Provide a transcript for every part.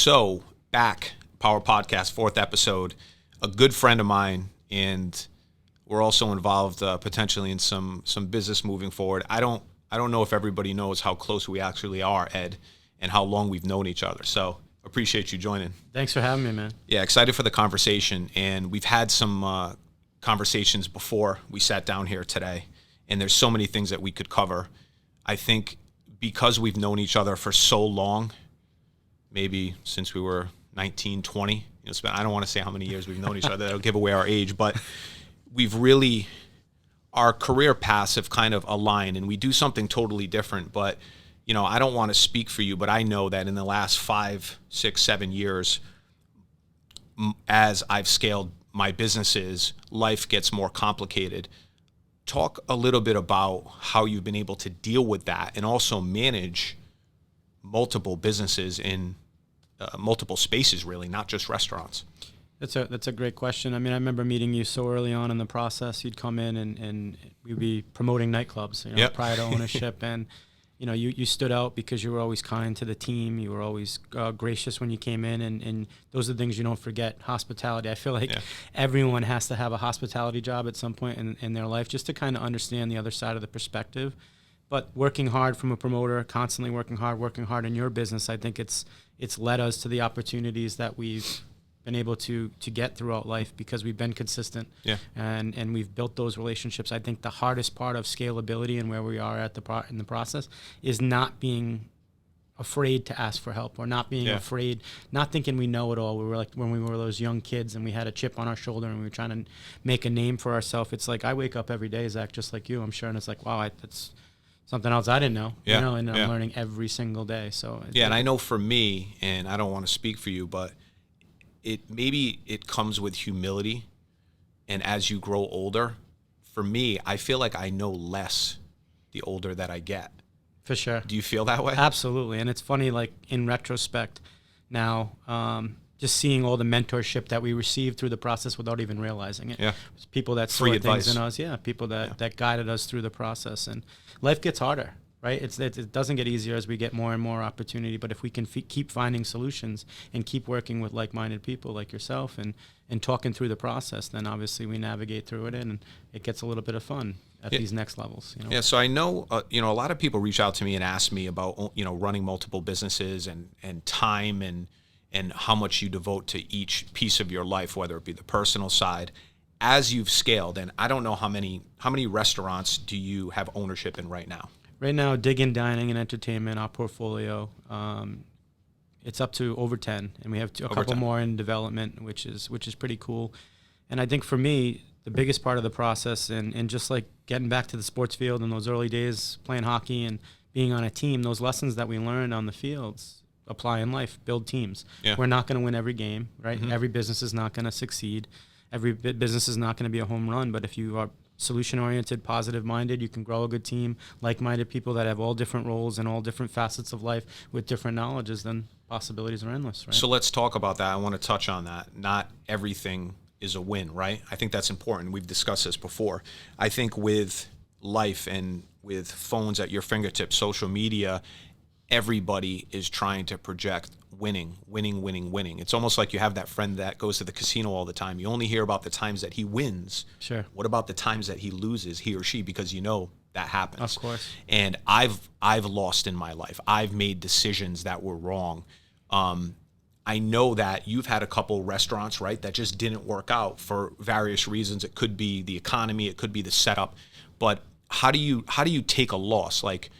So, back, Power Podcast, 4th episode, a good friend of mine, and we're also involved potentially in some business moving forward. I don't know if everybody knows how close we actually are, Ed, and how long we've known each other. So, appreciate you joining. Thanks for having me, man. Yeah, excited for the conversation, and we've had some conversations before we sat down here today, and there's so many things that we could cover. I think because we've known each other for so long, maybe since we were 19, 20, I don't want to say how many years we've known each other. That'll give away our age, but our career paths have kind of aligned, and we do something totally different. But, I don't want to speak for you, but I know that in the last 5, 6, 7 years, as I've scaled my businesses, life gets more complicated. Talk a little bit about how you've been able to deal with that and also manage multiple businesses in multiple spaces, really, not just restaurants. That's a great question. I mean, I remember meeting you so early on in the process. You'd come in and we'd be promoting nightclubs, Yep. prior to ownership. And, you stood out because you were always kind to the team. You were always gracious when you came in. And those are the things you don't forget. Hospitality. I feel like everyone has to have a hospitality job at some point in their life just to kind of understand the other side of the perspective. But working hard from a promoter, constantly working hard in your business, I think it's led us to the opportunities that we've been able to get throughout life because we've been consistent and we've built those relationships. I think the hardest part of scalability and where we are at in the process is not being afraid to ask for help or not being afraid, not thinking we know it all. We were like when we were those young kids and we had a chip on our shoulder and we were trying to make a name for ourselves. It's like I wake up every day, Zach, just like you, I'm sure, and it's like, wow, that's something else I didn't know, and I'm learning every single day. So and I know for me, and I don't want to speak for you, but it comes with humility, and as you grow older, for me, I feel like I know less the older that I get. For sure. Do you feel that way? Absolutely, and it's funny, like in retrospect, now, just seeing all the mentorship that we received through the process without even realizing it. Yeah. People that saw things in us. Yeah. People that guided us through the process. And life gets harder, right? It doesn't get easier as we get more and more opportunity. But if we can keep finding solutions and keep working with like-minded people like yourself and talking through the process, then obviously we navigate through it and it gets a little bit of fun at these next levels. Yeah. So I know, a lot of people reach out to me and ask me about, running multiple businesses and time and how much you devote to each piece of your life, whether it be the personal side, as you've scaled. And I don't know how many restaurants do you have ownership in right now? Right now, Dig In Dining and Entertainment, our portfolio, it's up to over 10, and we have a couple more in development, which is pretty cool. And I think for me, the biggest part of the process, and just like getting back to the sports field in those early days, playing hockey and being on a team, those lessons that we learned on the fields apply in life, build teams. Yeah. We're not going to win every game, right? Mm-hmm. Every business is not going to succeed. Every business is not going to be a home run, but if you are solution-oriented, positive-minded, you can grow a good team, like-minded people that have all different roles and all different facets of life with different knowledges, then possibilities are endless, right? So let's talk about that. I want to touch on that. Not everything is a win, right? I think that's important. We've discussed this before. I think with life and with phones at your fingertips, social media, everybody is trying to project winning. It's almost like you have that friend that goes to the casino all the time. You only hear about the times that he wins. Sure. What about the times that he loses, he or she, because that happens. Of course. And I've lost in my life. I've made decisions that were wrong. I know that you've had a couple restaurants, right, that just didn't work out for various reasons. It could be the economy, it could be the setup. But how do you take a loss? Like,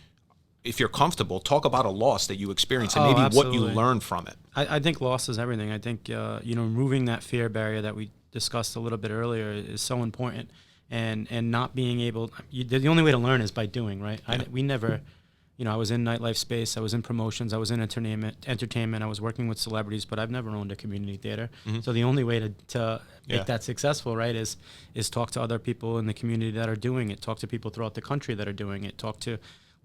if you're comfortable, talk about a loss that you experienced and maybe absolutely. What you learned from it. I think loss is everything. I think, removing that fear barrier that we discussed a little bit earlier is so important. And not being able, the only way to learn is by doing, right? Yeah. We never, I was in nightlife space, I was in promotions, I was in entertainment, I was working with celebrities, but I've never owned a community theater. Mm-hmm. So the only way to make that successful, right, is talk to other people in the community that are doing it, talk to people throughout the country that are doing it, talk to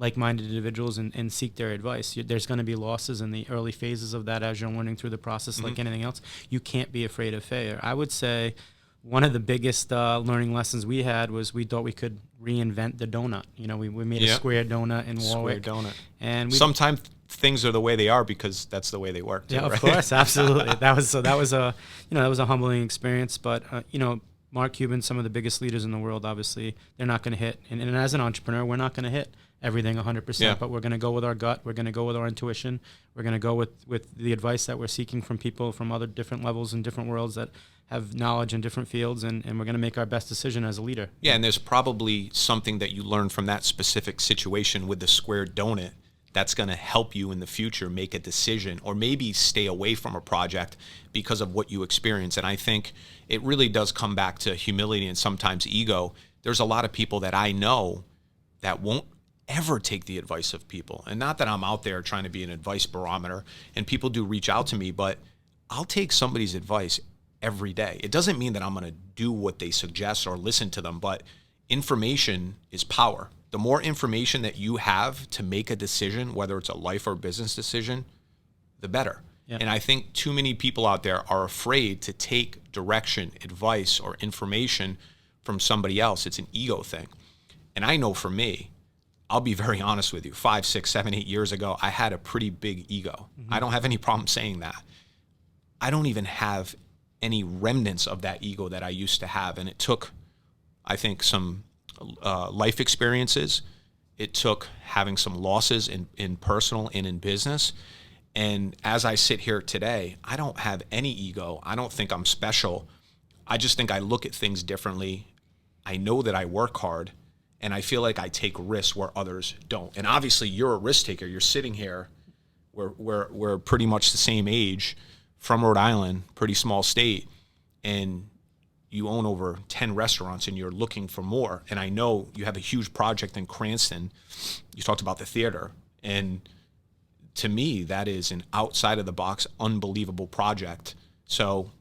like-minded individuals and seek their advice. There's going to be losses in the early phases of that as you're learning through the process. Mm-hmm. Like anything else. You can't be afraid of failure. I would say one of the biggest learning lessons we had was we thought we could reinvent the donut. We made a square donut in Warwick. Square donut. And things are the way they are because that's the way they work too, Yeah, of right? course, absolutely. That was a humbling experience. But Mark Cuban, some of the biggest leaders in the world, obviously, they're not going to hit. And as an entrepreneur, we're not going to hit everything 100%. Yeah. But we're going to go with our gut. We're going to go with our intuition. We're going to go with the advice that we're seeking from people from other different levels and different worlds that have knowledge in different fields, and we're going to make our best decision as a leader. Yeah, and there's probably something that you learned from that specific situation with the square donut that's going to help you in the future make a decision or maybe stay away from a project because of what you experience. And I think it really does come back to humility and sometimes ego. There's a lot of people that I know that won't ever take the advice of people. And not that I'm out there trying to be an advice barometer, and people do reach out to me, but I'll take somebody's advice every day. It doesn't mean that I'm going to do what they suggest or listen to them, but information is power. The more information that you have to make a decision, whether it's a life or business decision, the better. Yeah. And I think too many people out there are afraid to take direction, advice, or information from somebody else. It's an ego thing. And I know for me, I'll be very honest with you, 5, 6, 7, 8 years ago, I had a pretty big ego. Mm-hmm. I don't have any problem saying that. I don't even have any remnants of that ego that I used to have. And it took, I think, some life experiences. It took having some losses in personal and in business. And as I sit here today, I don't have any ego. I don't think I'm special. I just think I look at things differently. I know that I work hard, and I feel like I take risks where others don't. And obviously, you're a risk taker. You're sitting here. We're pretty much the same age, from Rhode Island, pretty small state, and you own over 10 restaurants and you're looking for more. And I know you have a huge project in Cranston. You talked about the theater. And to me, that is an outside of the box, unbelievable project. So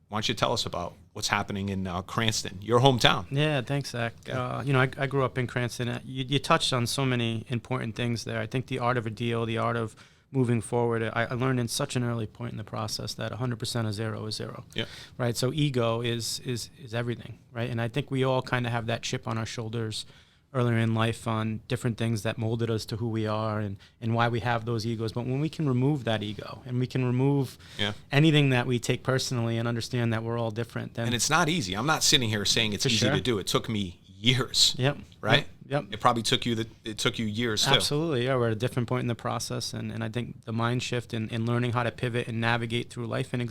why don't you tell us about what's happening in Cranston, your hometown? Yeah, thanks, Zach. I grew up in Cranston. You touched on so many important things there. I think the art of a deal, the art of moving forward, I learned in such an early point in the process that 100% of zero is zero. Yeah. Right. So ego is everything. Right. And I think we all kind of have that chip on our shoulders earlier in life on different things that molded us to who we are and why we have those egos. But when we can remove that ego and we can remove anything that we take personally and understand that we're all different, then. And it's not easy. I'm not sitting here saying it's easy to do. It took me years. Yep. Right? Yep. It probably took you years too. Absolutely. Yeah, we're at a different point in the process, and I think the mind shift and learning how to pivot and navigate through life, and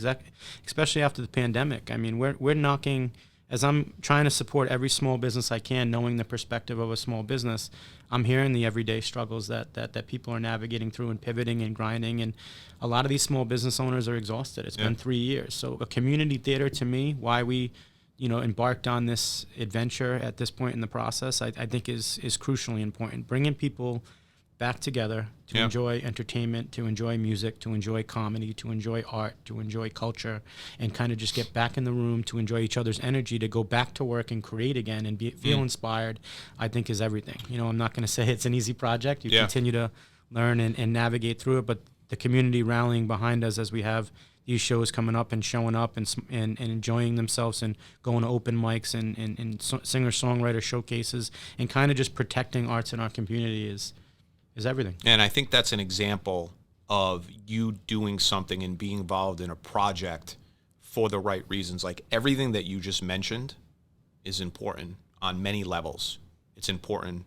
especially after the pandemic. I mean, we're knocking, as I'm trying to support every small business I can, knowing the perspective of a small business, I'm hearing the everyday struggles that people are navigating through and pivoting and grinding, and a lot of these small business owners are exhausted. It's been 3 years. So a community theater, to me, why we embarked on this adventure at this point in the process, I think is crucially important. Bringing people back together to enjoy entertainment, to enjoy music, to enjoy comedy, to enjoy art, to enjoy culture, and kind of just get back in the room to enjoy each other's energy, to go back to work and create again and feel inspired, I think is everything. I'm not going to say it's an easy project. You continue to learn and navigate through it, but the community rallying behind us as we have these shows coming up and showing up and enjoying themselves and going to open mics and singer-songwriter showcases and kind of just protecting arts in our community is everything. And I think that's an example of you doing something and being involved in a project for the right reasons. Like everything that you just mentioned is important on many levels. It's important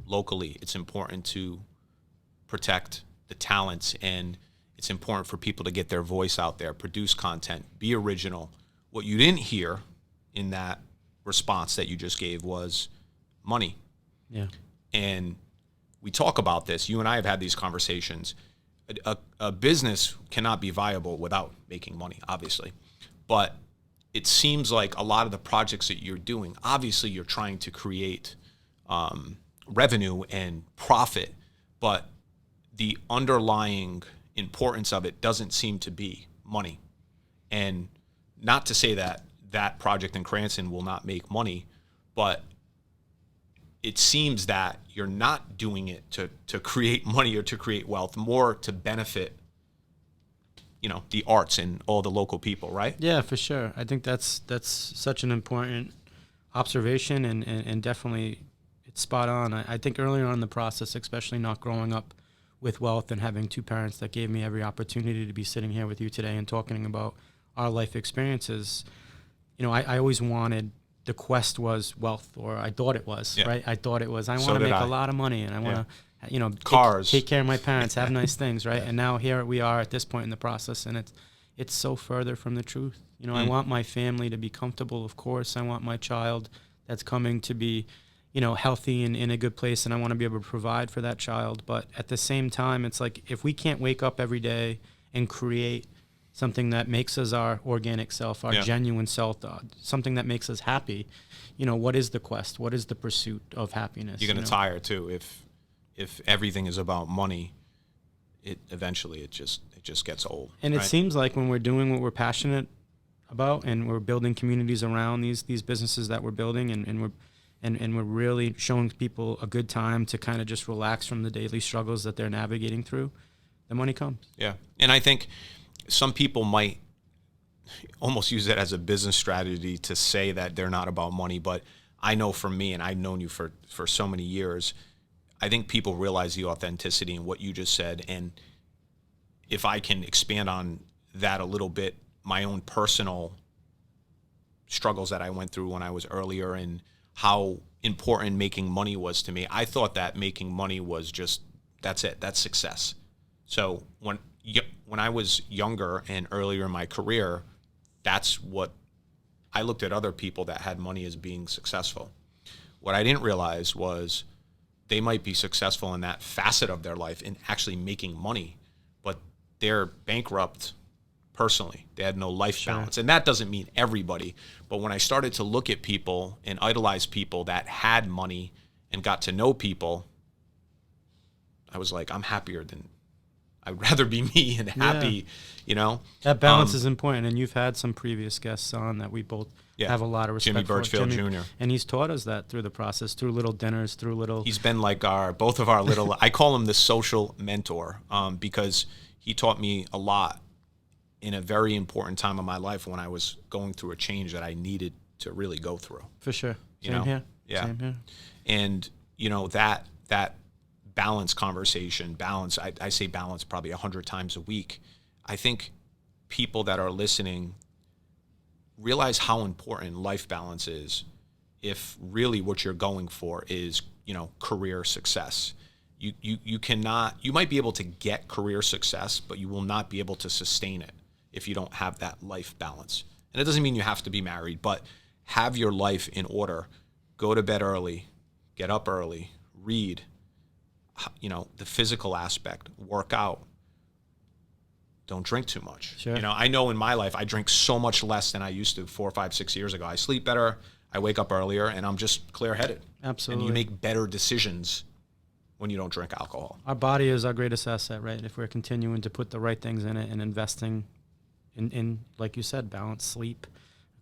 locally. It's important to protect the talents, and it's important for people to get their voice out there, produce content, be original. What you didn't hear in that response that you just gave was money. Yeah. And we talk about this. You and I have had these conversations. A business cannot be viable without making money, obviously. But it seems like a lot of the projects that you're doing, obviously you're trying to create revenue and profit, but the underlying importance of it doesn't seem to be money. And not to say that that project in Cranston will not make money, but it seems that you're not doing it to create money or to create wealth, more to benefit, the arts and all the local people, right? Yeah, for sure. I think that's such an important observation, and definitely it's spot on. I think earlier on in the process, especially not growing up with wealth and having two parents that gave me every opportunity to be sitting here with you today and talking about our life experiences. You know, I always wanted, the quest was wealth, or I thought it was, right? I thought it was, I want to make a lot of money, and I want to, you know, cars, take care of my parents, have nice things, right? And now here we are at this point in the process, and it's so further from the truth. You know, I want my family to be comfortable, of course. I want my child that's coming to be, you know, healthy and in a good place, and I want to be able to provide for that child. But at the same time, it's like, if we can't wake up every day and create something that makes us our organic self, our genuine self, something that makes us happy, you know, what is the quest? What is the pursuit of happiness? You're going to tire too. If everything is about money, eventually it just gets old. And it seems like when we're doing what we're passionate about, and we're building communities around these businesses that we're building, and we're really showing people a good time to kind of just relax from the daily struggles that they're navigating through, the money comes. Yeah. And I think some people might almost use it as a business strategy to say that they're not about money. But I know for me, and I've known you for so many years, I think people realize the authenticity in what you just said. And if I can expand on that a little bit, my own personal struggles that I went through when I was earlier, and how important making money was to me. I thought that making money was just, that's it, that's success. So when I was younger and earlier in my career, that's what I looked at other people that had money as being successful. What I didn't realize was they might be successful in that facet of their life in actually making money, but they're bankrupt personally. They had no life balance. And that doesn't mean everybody. But when I started to look at people and idolize people that had money and got to know people, I was like, I'm happier than, I'd rather be me and happy, you know? That balance is important. And you've had some previous guests on that we both have a lot of respect Jimmy for. Birchfield Jr. And he's taught us that through the process, through little dinners, through little... He's been like both of our little, I call him the social mentor, because he taught me a lot in a very important time of my life when I was going through a change that I needed to really go through. For sure. Same here. Yeah. Same here. And, you know, that balance conversation, I say balance probably 100 times a week. I think people that are listening realize how important life balance is if really what you're going for is, you know, career success. You cannot, you might be able to get career success, but you will not be able to sustain it if you don't have that life balance. And it doesn't mean you have to be married, but have your life in order. Go to bed early, get up early, read, you know, the physical aspect, work out. Don't drink too much. Sure. You know, I know in my life, I drink so much less than I used to 4, 5, 6 years ago. I sleep better, I wake up earlier, and I'm just clear-headed. Absolutely. And you make better decisions when you don't drink alcohol. Our body is our greatest asset, right? If we're continuing to put the right things in it and investing in like you said, balance, sleep,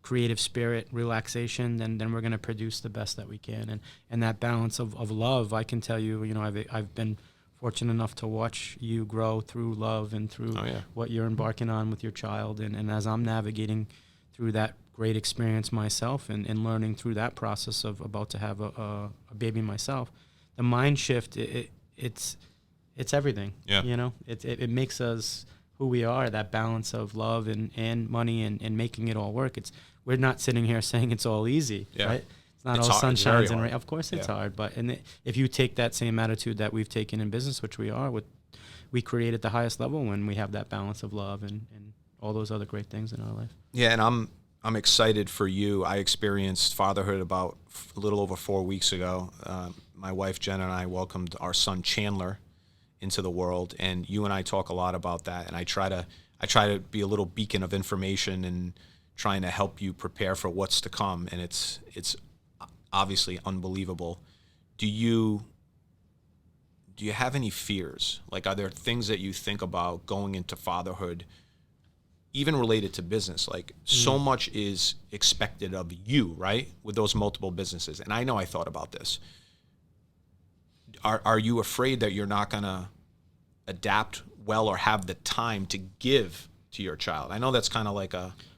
creative spirit, relaxation, then we're going to produce the best that we can. And that balance of love, I can tell you, you know, I've been fortunate enough to watch you grow through love and through what you're embarking on with your child. And as I'm navigating through that great experience myself and learning through that process of about to have a baby myself, the mind shift, it's everything. Yeah. You know, it makes us who we are, that balance of love and money and making it all work. We're not sitting here saying it's all easy, right? It's not all sunshines and rain. Of course it's hard, but if you take that same attitude that we've taken in business, which we are, we create at the highest level when we have that balance of love and all those other great things in our life. Yeah, and I'm excited for you. I experienced fatherhood about a little over 4 weeks ago. My wife Jen and I welcomed our son Chandler into the world, and you and I talk a lot about that. And I try to be a little beacon of information and trying to help you prepare for what's to come. And it's obviously unbelievable. Do you have any fears? Like, are there things that you think about going into fatherhood, even related to business? Like, so much is expected of you, right? With those multiple businesses. And I know I thought about this. Are you afraid that you're not going to adapt well or have the time to give to your child? I know that's kind of like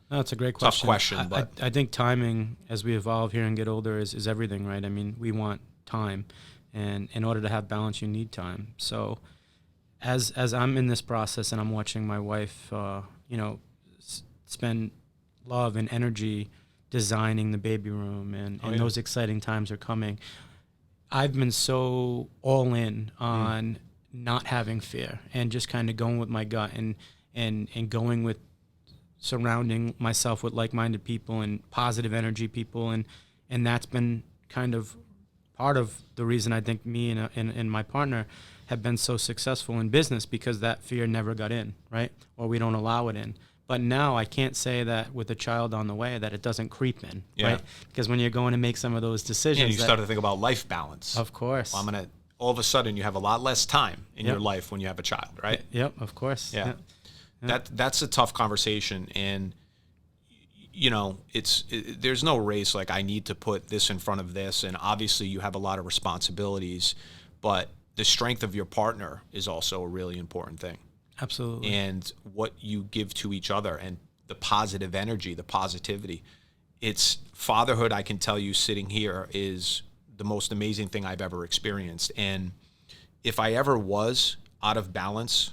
that's a great question. Tough question, but I think timing as we evolve here and get older is everything, right? I mean, we want time, and in order to have balance, you need time. So as I'm in this process and I'm watching my wife, spend love and energy designing the baby room, and those exciting times are coming. I've been so all in on not having fear and just kind of going with my gut and going with surrounding myself with like-minded people and positive energy people, and that's been kind of part of the reason I think me and my partner have been so successful in business, because that fear never got in, right? Or we don't allow it in. But now I can't say that with a child on the way that it doesn't creep in, right? Because when you're going to make some of those decisions, you start to think about life balance. Of course. Well, all of a sudden you have a lot less time in your life when you have a child, right? Yep, of course. Yeah. That's a tough conversation, and there's no race like I need to put this in front of this, and obviously you have a lot of responsibilities, but the strength of your partner is also a really important thing. Absolutely. And what you give to each other, and the positive energy, the positivity. It's fatherhood, I can tell you sitting here, is the most amazing thing I've ever experienced. And if I ever was out of balance,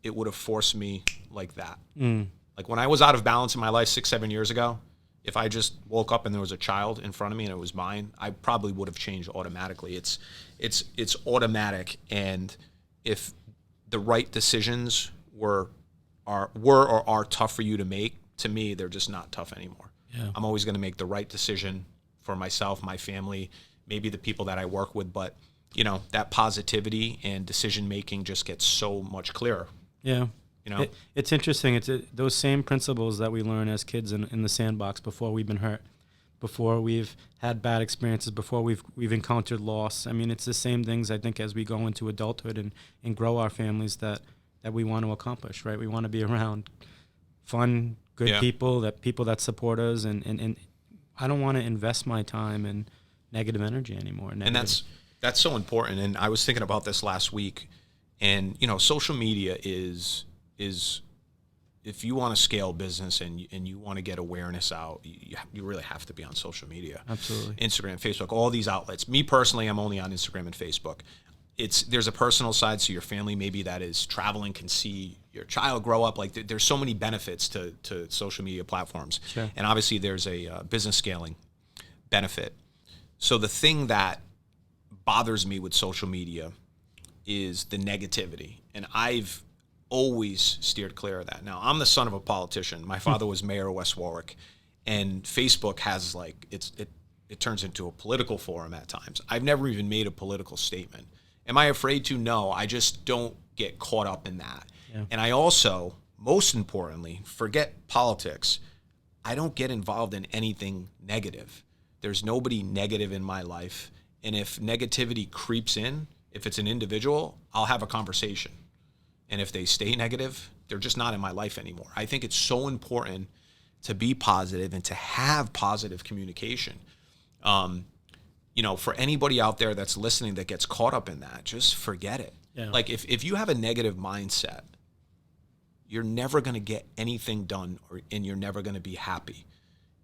it would have forced me like that. Like when I was out of balance in my life 6-7 years ago, if I just woke up and there was a child in front of me and it was mine, I probably would have changed automatically. It's automatic. And if the right decisions were or are tough for you to make, to me, they're just not tough anymore. Yeah. I'm always going to make the right decision for myself, my family, maybe the people that I work with, but that positivity and decision making just gets so much clearer. Yeah. It's interesting. It's those same principles that we learn as kids in the sandbox before we've been hurt, before we've had bad experiences, before we've encountered loss. I mean, it's the same things, I think, as we go into adulthood and grow our families that we want to accomplish, right? We want to be around fun, good people that support us, and I don't want to invest my time in negative energy anymore. And that's so important. And I was thinking about this last week, and social media is if you want to scale business and you want to get awareness out, you really have to be on social media. Absolutely. Instagram, Facebook, all these outlets. Me personally, I'm only on Instagram and Facebook. There's a personal side, so your family maybe that is traveling can see your child grow up. Like there's so many benefits to social media platforms. Sure. And obviously there's a business scaling benefit. So the thing that bothers me with social media is the negativity. And I've always steered clear of that. Now, I'm the son of a politician. My father was mayor of West Warwick, and Facebook has it turns into a political forum at times. I've never even made a political statement. Am I afraid to? No, I just don't get caught up in that. Yeah. And I also, most importantly, forget politics. I don't get involved in anything negative. There's nobody negative in my life. And if negativity creeps in, if it's an individual, I'll have a conversation. And if they stay negative, they're just not in my life anymore. I think it's so important to be positive and to have positive communication. For anybody out there that's listening that gets caught up in that, just forget it. Yeah. Like if you have a negative mindset, you're never going to get anything done, and you're never going to be happy.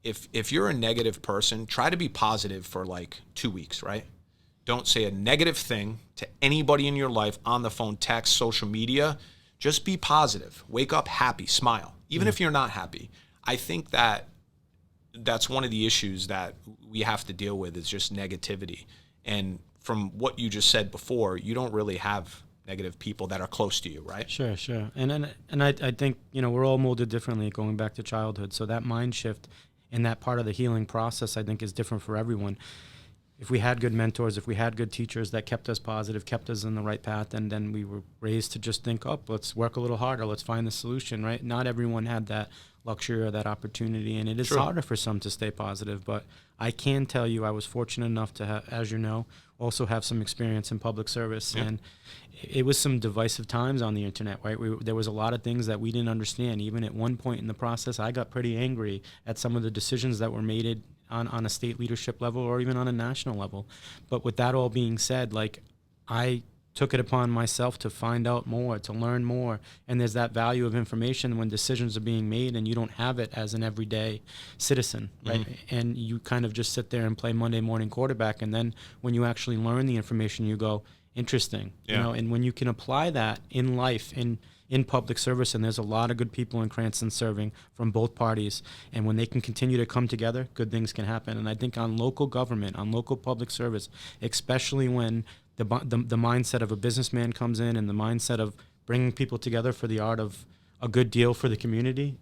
If you're a negative person, try to be positive for 2 weeks, right? Don't say a negative thing to anybody in your life, on the phone, text, social media. Just be positive. Wake up happy, smile. Even if you're not happy. I think that's one of the issues that we have to deal with, is just negativity. And from what you just said before, you don't really have negative people that are close to you, right? Sure. And I think, we're all molded differently going back to childhood. So that mind shift and that part of the healing process, I think, is different for everyone. If we had good mentors, if we had good teachers that kept us positive, kept us in the right path, and then we were raised to just think, let's work a little harder, let's find the solution, right? Not everyone had that luxury or that opportunity, and it is harder for some to stay positive. But I can tell you I was fortunate enough to have, as you know, also have some experience in public service. And it was some divisive times on the internet, right? There was a lot of things that we didn't understand. Even at one point in the process, I got pretty angry at some of the decisions that were made on a state leadership level or even on a national level. But with that all being said, I took it upon myself to find out more, to learn more. And there's that value of information when decisions are being made and you don't have it as an everyday citizen, right? Mm-hmm. And you kind of just sit there and play Monday morning quarterback. And then when you actually learn the information, you go, interesting. Yeah. You know, and when you can apply that in life, in public service, and there's a lot of good people in Cranston serving from both parties, and when they can continue to come together, good things can happen. And I think on local government, on local public service, especially when the mindset of a businessman comes in, and the mindset of bringing people together for the art of a good deal for the community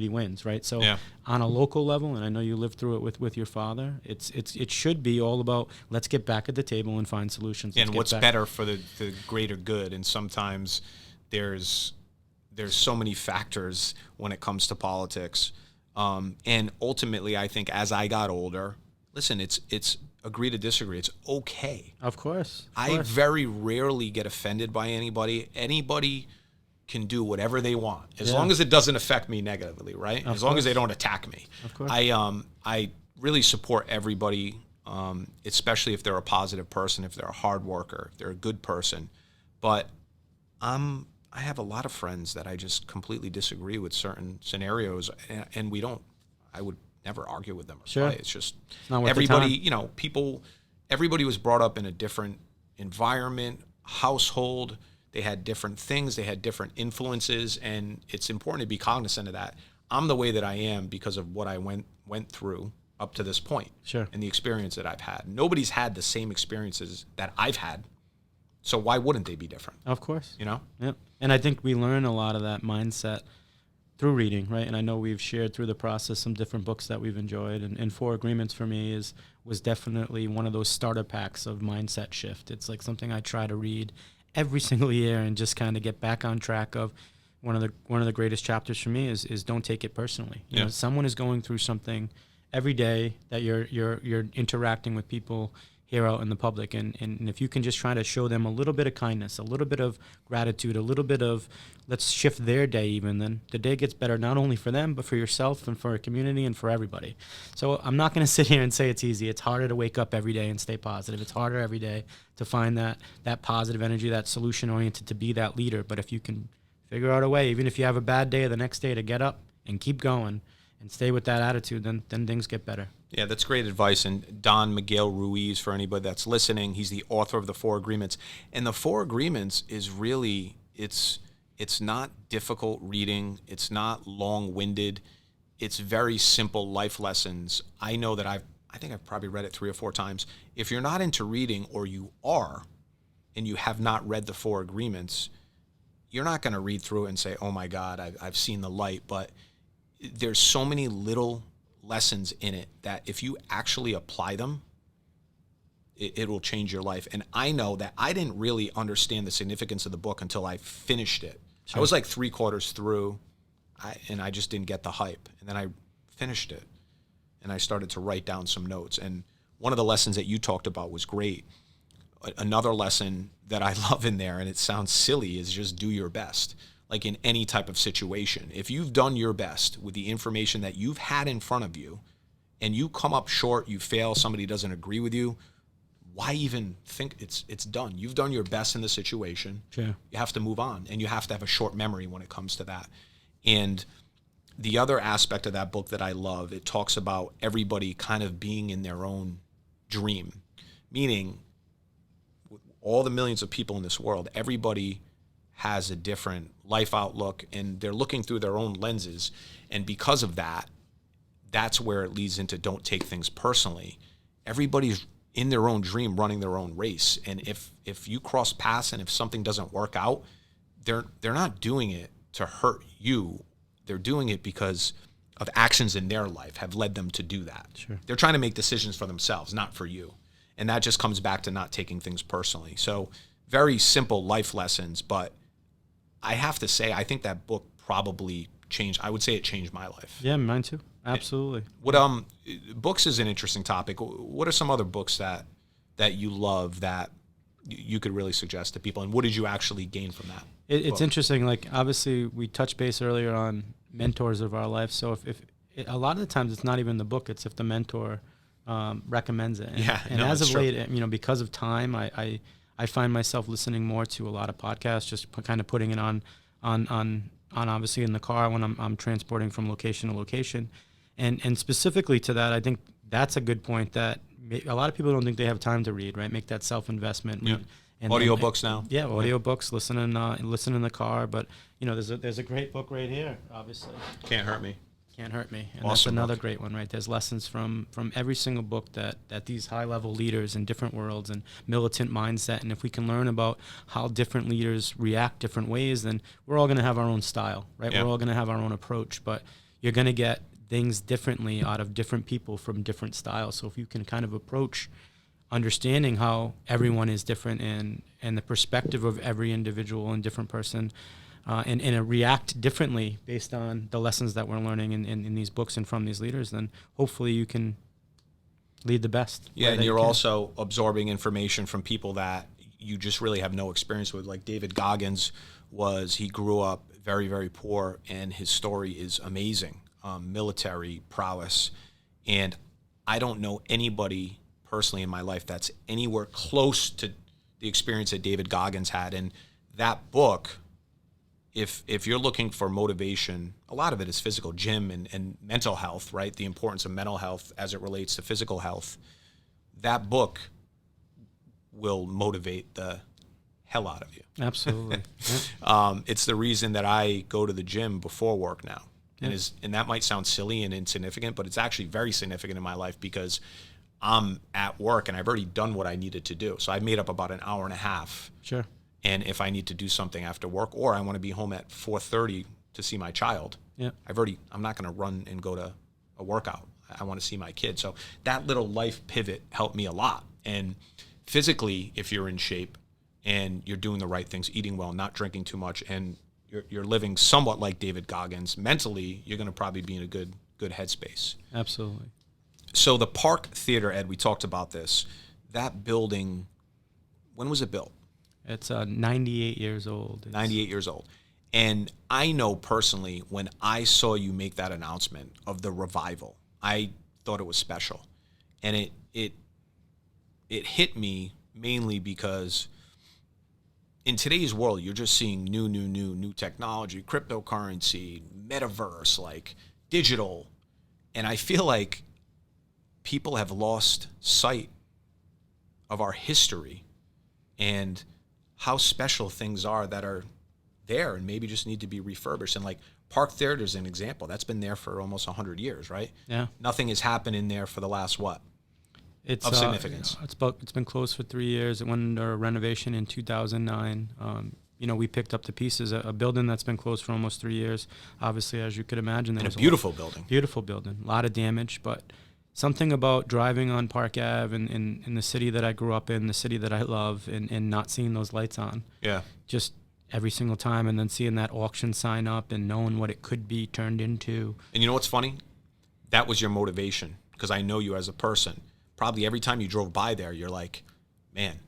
wins, right? So on a local level, and I know you lived through it with your father, it should be all about, let's get back at the table and find solutions. And what's better for the greater good. And sometimes there's so many factors when it comes to politics. And ultimately, I think as I got older, listen, it's agree to disagree. It's okay. Of course. I very rarely get offended by anybody. Anybody can do whatever they want as long as it doesn't affect me negatively, right? As long as they don't attack me. Of course. I really support everybody, especially if they're a positive person, if they're a hard worker, if they're a good person. But I have a lot of friends that I just completely disagree with certain scenarios, and I would never argue with them or fight. It's just everybody, everybody was brought up in a different environment, household. They had different things. They had different influences, and it's important to be cognizant of that. I'm the way that I am because of what I went through up to this point, and the experience that I've had. Nobody's had the same experiences that I've had, so why wouldn't they be different? Of course. Yep. And I think we learn a lot of that mindset through reading, right? And I know we've shared through the process some different books that we've enjoyed, and Four Agreements for me was definitely one of those starter packs of mindset shift. It's like something I try to read every single year and just kind of get back on track of. One of the greatest chapters for me is don't take it personally. You know, someone is going through something every day that you're interacting with people here out in the public, and if you can just try to show them a little bit of kindness, a little bit of gratitude, a little bit of let's shift their day even, then the day gets better not only for them but for yourself and for a community and for everybody. So I'm not going to sit here and say it's easy. It's harder to wake up every day and stay positive. It's harder every day to find that positive energy, that solution oriented, to be that leader. But if you can figure out a way, even if you have a bad day, the next day to get up and keep going and stay with that attitude, then things get better. Yeah, that's great advice. And Don Miguel Ruiz, for anybody that's listening, he's the author of the Four Agreements. And the Four Agreements is really, it's not difficult reading. It's not long-winded. It's very simple life lessons. I know that I think I've probably read it 3 or 4 times. If you're not into reading, or you are, and you have not read the Four Agreements, you're not going to read through it and say, oh my God, I've seen the light. But there's so many little lessons in it that if you actually apply them, it will change your life. And I know that I didn't really understand the significance of the book until I finished it. I was like 3/4 through, and I just didn't get the hype. And then I finished it, and I started to write down some notes. And one of the lessons that you talked about was great. Another lesson that I love in there, and it sounds silly, is just do your best. Like in any type of situation, if you've done your best with the information that you've had in front of you, and you come up short, you fail, somebody doesn't agree with you, why even think it's done? You've done your best in the situation. Sure. You have to move on, and you have to have a short memory when it comes to that. And the other aspect of that book that I love, it talks about everybody kind of being in their own dream, meaning all the millions of people in this world, everybody has a different life outlook, and they're looking through their own lenses. And because of that, that's where it leads into don't take things personally. Everybody's in their own dream, running their own race. And if you cross paths and if something doesn't work out, they're not doing it to hurt you. They're doing it because of actions in their life have led them to do that. Sure. They're trying to make decisions for themselves, not for you. And that just comes back to not taking things personally. So very simple life lessons, but I have to say, I think that book probably changed. I would say it changed my life. Yeah, mine too. Absolutely. What books is an interesting topic. What are some other books that you love that you could really suggest to people, and what did you actually gain from that? It's interesting. Like, obviously, we touched base earlier on mentors of our life. So if a lot of the times it's not even the book; it's if the mentor recommends it. And as of late, because of time, I find myself listening more to a lot of podcasts, just kind of putting it on obviously in the car when I'm transporting from location to location. And specifically to that, I think that's a good point, that a lot of people don't think they have time to read, right? Make that self-investment. Yeah. And Audiobooks now. Yeah, audiobooks, listen in the car. But, there's a great book right here, obviously. Can't Hurt Me. Can't Hurt Me. And Awesome that's another book. great one, right? There's lessons from every single book that these high-level leaders in different worlds and militant mindset. And if we can learn about how different leaders react different ways, then we're all going to have our own style, right? Yeah. We're all going to have our own approach. But you're going to get things differently out of different people from different styles. So if you can kind of approach understanding how everyone is different and the perspective of every individual and different person, and react differently based on the lessons that we're learning in these books and from these leaders, then hopefully you can lead the best. Yeah, and you're also absorbing information from people that you just really have no experience with. Like David Goggins he grew up very, very poor, and his story is amazing. Military prowess. And I don't know anybody personally in my life that's anywhere close to the experience that David Goggins had. And that book, if you're looking for motivation, a lot of it is physical, gym and mental health, right? The importance of mental health as it relates to physical health. That book will motivate the hell out of you. Absolutely. It's the reason that I go to the gym before work now. Yeah. And that might sound silly and insignificant, but it's actually very significant in my life because I'm at work and I've already done what I needed to do. So I made up about an hour and a half. Sure. And if I need to do something after work, or I want to be home at 4:30 to see my child, Yeah. I'm not going to run and go to a workout. I want to see my kid. So that little life pivot helped me a lot. And physically, if you're in shape and you're doing the right things, eating well, not drinking too much, and you're living somewhat like David Goggins, mentally, you're going to probably be in a good headspace. Absolutely. So the Park Theater, Ed, we talked about this. That building, when was it built? It's 98 years old. 98 years old. And I know personally, when I saw you make that announcement of the revival, I thought it was special. And it hit me mainly because in today's world, you're just seeing new technology, cryptocurrency, metaverse, like digital. And I feel like people have lost sight of our history and how special things are that are there and maybe just need to be refurbished. And like Park Theater is an example. That's been there for almost 100 years, right? Yeah. Nothing has happened in there for the last, what? It's of significance. It's been closed for 3 years. It went under renovation in 2009. We picked up the pieces. A building that's been closed for almost 3 years. Obviously, as you could imagine, And a beautiful building. Beautiful building. A lot of damage, but something about driving on Park Ave in the city that I grew up in, the city that I love, and not seeing those lights on. Yeah. Just every single time, and then seeing that auction sign up and knowing what it could be turned into. And you know what's funny? That was your motivation, because I know you as a person. Probably every time you drove by there, you're like, man,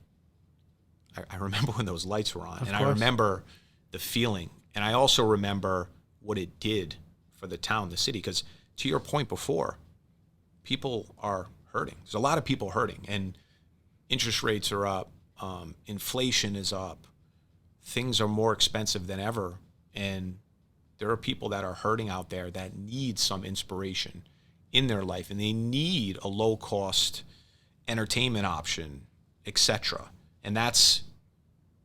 I remember when those lights were on. And I remember the feeling. And I also remember what it did for the town, the city. Because to your point before, people are hurting. There's a lot of people hurting. And interest rates are up. Inflation is up. Things are more expensive than ever. And there are people that are hurting out there that need some inspiration in their life, and they need a low-cost entertainment option, etc. And that's,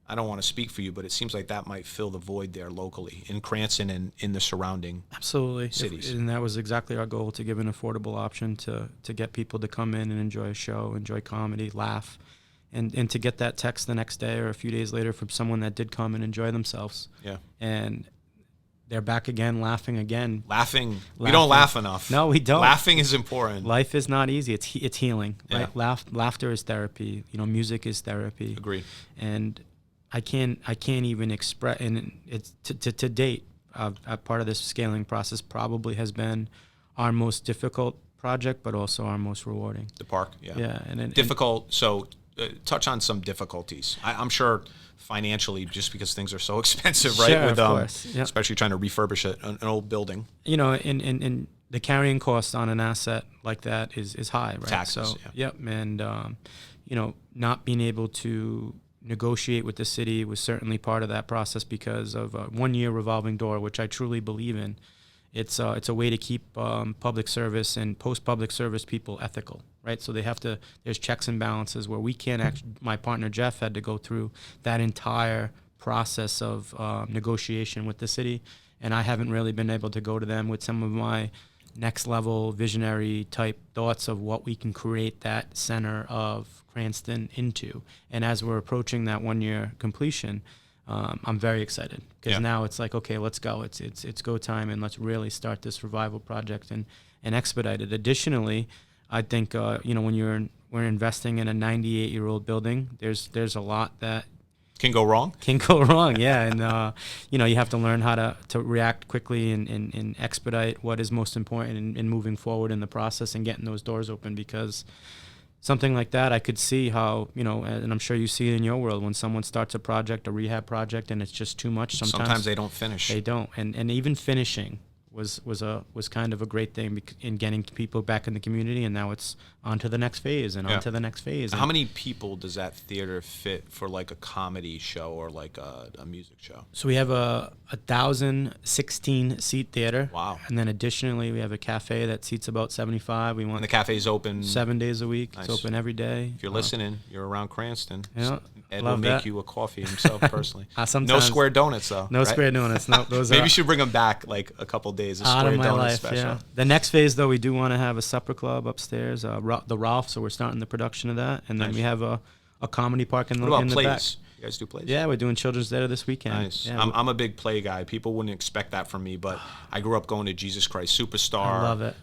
I don't want to speak for you, but it seems like that might fill the void there locally in Cranston and in the surrounding cities. And that was exactly our goal, to give an affordable option to get people to come in and enjoy a show, enjoy comedy, laugh, and to get that text the next day or a few days later from someone that did come and enjoy themselves. Yeah. And they're back again, laughing again. Laughing. We don't laugh enough. No, we don't. Laughing is important. Life is not easy. It's healing, right? Yeah. Laughter is therapy. Music is therapy. Agreed. And I can't even express. And it's to date, a part of this scaling process probably has been our most difficult project, but also our most rewarding. The park. Yeah. Yeah. And difficult. So touch on some difficulties. I'm sure financially, just because things are so expensive, right? Sure, With, of course. Yep. Especially trying to refurbish an old building. And the carrying cost on an asset like that is high, right? Taxes, so, yeah. Yep. And, not being able to negotiate with the city was certainly part of that process because of a 1-year revolving door, which I truly believe in. It's a way to keep public service and post-public service people ethical, right? So there's checks and balances where we can't actually, my partner Jeff had to go through that entire process of negotiation with the city. And I haven't really been able to go to them with some of my next level visionary type thoughts of what we can create that center of Cranston into. And as we're approaching that 1 year completion, I'm very excited because now it's like, okay, let's go. It's go time, and let's really start this revival project and expedite it. Additionally, I think when we're investing in a 98-year-old building, there's a lot that can go wrong. Yeah, and you have to learn how to react quickly and expedite what is most important in moving forward in the process and getting those doors open, because something like that, I could see how, and I'm sure you see it in your world, when someone starts a project, a rehab project, and it's just too much. Sometimes they don't finish. They don't, and even finishing was kind of a great thing in getting people back in the community, and now it's on to the next phase and on to the next phase. How many people does that theater fit for like a comedy show or like a music show? So we have a 1,016 seat theater. Wow. And then additionally, we have a cafe that seats about 75. And the cafe's open 7 days a week. Nice. It's open every day. If you're listening, you're around Cranston. Yeah, Ed will make you a coffee himself personally. No square donuts though. No square donuts. No, those Maybe you should bring them back like a couple days. A out square of my donut life. special. Yeah. The next phase though, we do want to have a supper club upstairs, the Ralph. So we're starting the production of that, and then we have a comedy park in the What about in the plays? back. You guys do plays? Yeah, we're doing Children's Theater this weekend. Nice. Yeah, I'm a big play guy. People wouldn't expect that from me, but I grew up going to Jesus Christ Superstar. I love it.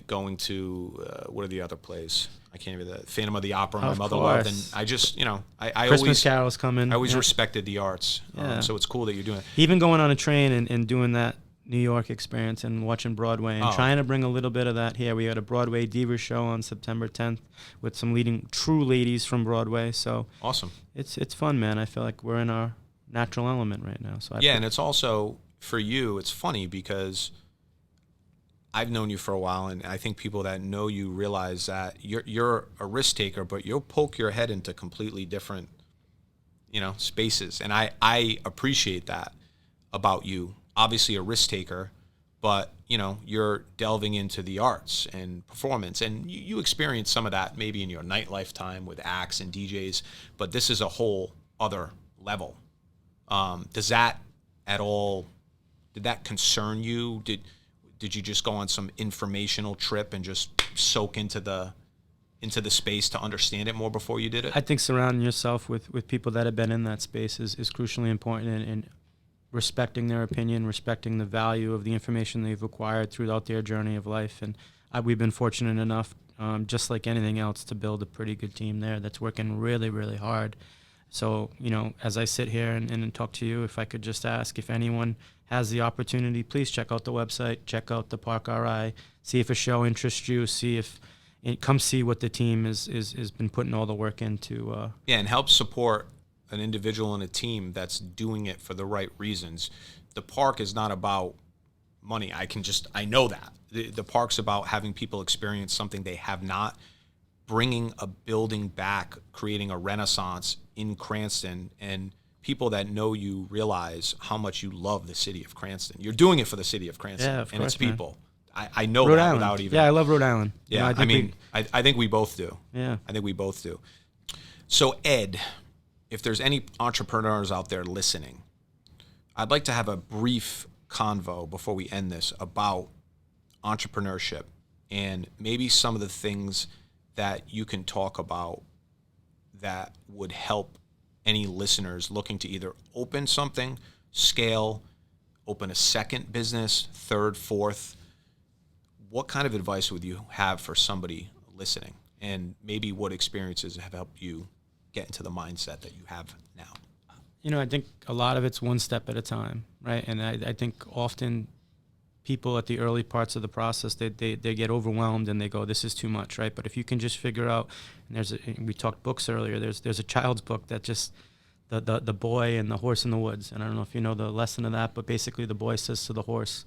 Going to what are the other plays? I can't even. The Phantom of the Opera. My Of mother course. loved, and I just I Christmas always carols coming. I always respected the arts. Yeah. So it's cool that you're doing it. Even going on a train and doing that New York experience and watching Broadway and trying to bring a little bit of that here. We had a Broadway Diva show on September 10th with some leading true ladies from Broadway. So Awesome. It's fun, man. I feel like we're in our natural element right now. So and it's also for you. It's funny because I've known you for a while, and I think people that know you realize that you're a risk taker, but you'll poke your head into completely different, spaces, and I appreciate that about you. Obviously, a risk taker, but you're delving into the arts and performance, and you experience some of that maybe in your nightlife time with acts and DJs, but this is a whole other level. Does that at all? Did that concern you? Did you just go on some informational trip and just soak into the space to understand it more before you did it? I think surrounding yourself with people that have been in that space is crucially important, and respecting their opinion, respecting the value of the information they've acquired throughout their journey of life. And we've been fortunate enough, just like anything else, to build a pretty good team there that's working really, really hard. So, as I sit here and talk to you, if I could just ask if anyone has the opportunity, please check out the website, check out the Park RI, see if a show interests you, come see what the team has been putting all the work into. And help support an individual and a team that's doing it for the right reasons. The park is not about money. I know that. The park's about having people experience something they have not, bringing a building back, creating a renaissance in Cranston, and people that know you realize how much you love the city of Cranston. You're doing it for the city of Cranston and its people. I know Rhode that Island. without even. Yeah, I love Rhode Island. Yeah, I think we both do. Yeah. I think we both do. So, Ed, if there's any entrepreneurs out there listening, I'd like to have a brief convo before we end this about entrepreneurship and maybe some of the things that you can talk about that would help any listeners looking to either open something, scale, open a second business, third, fourth. What kind of advice would you have for somebody listening? And maybe what experiences have helped you get into the mindset that you have now? I think a lot of it's one step at a time, right? And I think often people at the early parts of the process, they get overwhelmed and they go, this is too much, right? But if you can just figure out, and we talked books earlier, there's a child's book that just, the boy and the horse in the woods. And I don't know if you know the lesson of that, but basically the boy says to the horse,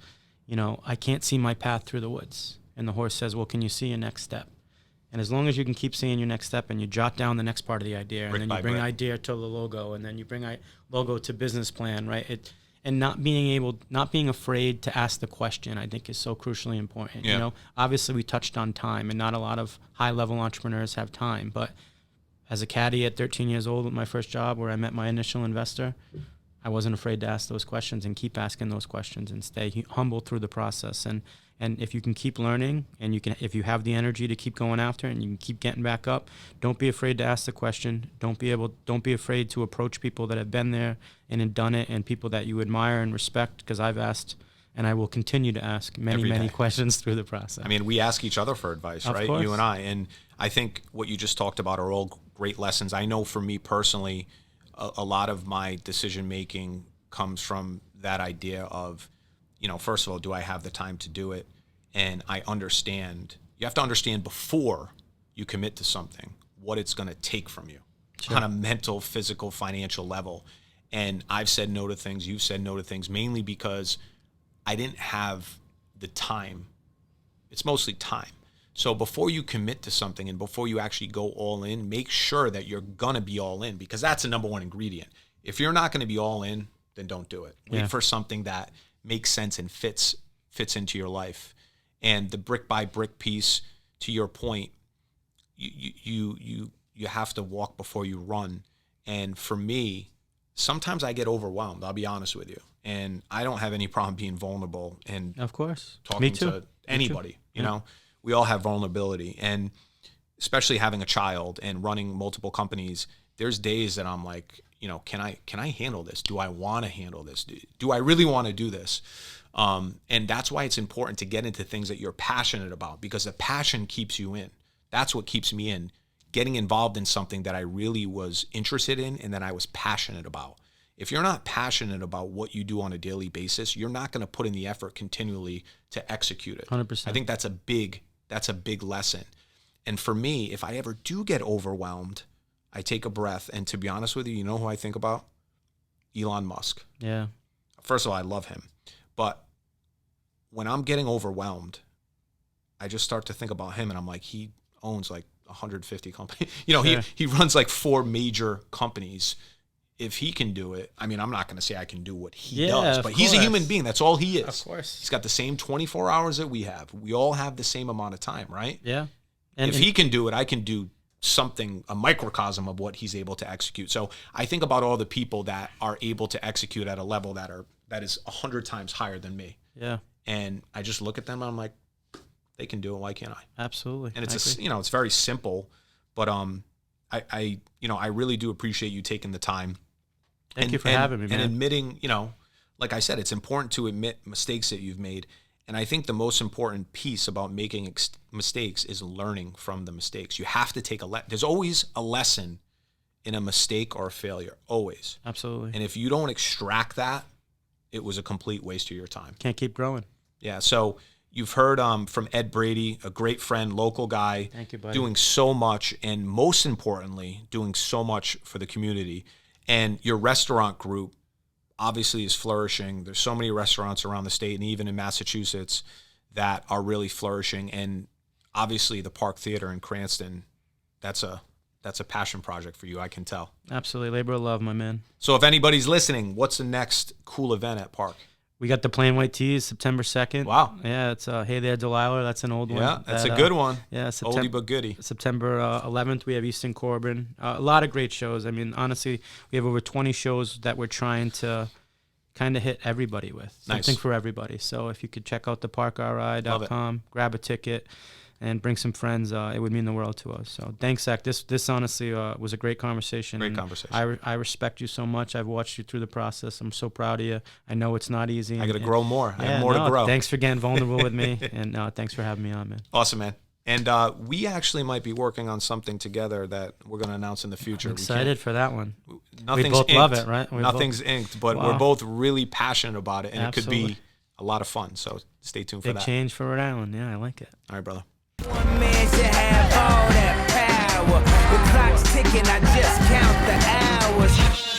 I can't see my path through the woods. And the horse says, well, can you see your next step? And as long as you can keep seeing your next step and you jot down the next part of the idea, and then you bring idea to the logo, and then you bring logo to business plan, right? and not being afraid to ask the question, I think is so crucially important. Yeah. Obviously we touched on time, and not a lot of high level entrepreneurs have time, but as a caddy at 13 years old with my first job where I met my initial investor, I wasn't afraid to ask those questions and keep asking those questions and stay humble through the process. And if you can keep learning, and if you have the energy to keep going after it, and you can keep getting back up, don't be afraid to ask the question. Don't be afraid to approach people that have been there and have done it, and people that you admire and respect, because I've asked, and I will continue to ask many questions through the process. I mean, we ask each other for advice, right? Course. You and I. And I think what you just talked about are all great lessons. I know for me personally, a lot of my decision making comes from that idea of, first of all, do I have the time to do it? And I understand, you have to understand before you commit to something, what it's going to take from you on a mental, physical, financial level. And I've said no to things, you've said no to things, mainly because I didn't have the time. It's mostly time. So before you commit to something and before you actually go all in, make sure that you're going to be all in, because that's the number one ingredient. If you're not going to be all in, then don't do it. Wait for something that makes sense and fits into your life. And the brick by brick piece, to your point, you have to walk before you run. And for me, sometimes I get overwhelmed, I'll be honest with you. And I don't have any problem being vulnerable and of course talking to anybody. You know, we all have vulnerability, and especially having a child and running multiple companies, there's days that I'm like, can I handle this? Do I want to handle this? Do I really want to do this? And that's why it's important to get into things that you're passionate about, because the passion keeps you in. That's what keeps me in, getting involved in something that I really was interested in and that I was passionate about. If you're not passionate about what you do on a daily basis, you're not going to put in the effort continually to execute it. 100%. I think that's a big lesson. And for me, if I ever do get overwhelmed, I take a breath. And to be honest with you, you know who I think about? Elon Musk. Yeah. First of all, I love him. But when I'm getting overwhelmed, I just start to think about him, and I'm like, he owns like 150 companies. He runs like 4 major companies. If he can do it, I mean, I'm not going to say I can do what he does, but he's a human being. That's all he is. Of course. He's got the same 24 hours that we have. We all have the same amount of time, right? Yeah. And if he can do it, I can do something, a microcosm of what he's able to execute. So I think about all the people that are able to execute at a level that is 100 times higher than me. Yeah. And I just look at them and I'm like, they can do it. Why can't I? Absolutely. And it's it's very simple, but I really do appreciate you taking the time. Thank you for having me, man. And admitting, like I said, it's important to admit mistakes that you've made. And I think the most important piece about making mistakes is learning from the mistakes. You have to take there's always a lesson in a mistake or a failure, always. Absolutely. And if you don't extract that, it was a complete waste of your time. Can't keep growing. Yeah. So you've heard from Ed Brady, a great friend, local guy. Thank you, buddy. Doing so much, and most importantly, doing so much for the community. And your restaurant group obviously is flourishing. There's so many restaurants around the state and even in Massachusetts that are really flourishing. And obviously the Park Theater in Cranston, that's a passion project for you, I can tell. Absolutely. Labor of love, my man. So if anybody's listening, what's the next cool event at Park? We got the Plain White Tees, September 2nd. Wow. Yeah, it's Hey There, Delilah. That's an old one. Yeah, that's a good one. Yeah, oldie but goodie. September 11th, we have Easton Corbin. A lot of great shows. I mean, honestly, we have over 20 shows that we're trying to kind of hit everybody with. Something for everybody. So if you could check out theparkri.com, grab a ticket, and bring some friends, it would mean the world to us. So thanks, Zach. This honestly was a great conversation. Great conversation. I respect you so much. I've watched you through the process. I'm so proud of you. I know it's not easy. I got to grow more. I have more to grow. Thanks for getting vulnerable with me, and thanks for having me on, man. Awesome, man. And we actually might be working on something together that we're going to announce in the future. I'm excited for that one. Nothing's we both inked. Love it, right? Nothing's inked, but we're both really passionate about it, and Absolutely. It could be a lot of fun. So stay tuned for Big that. change for Rhode Island. Yeah, I like it. All right, brother. One man should have all that power. The clock's ticking, I just count the hours.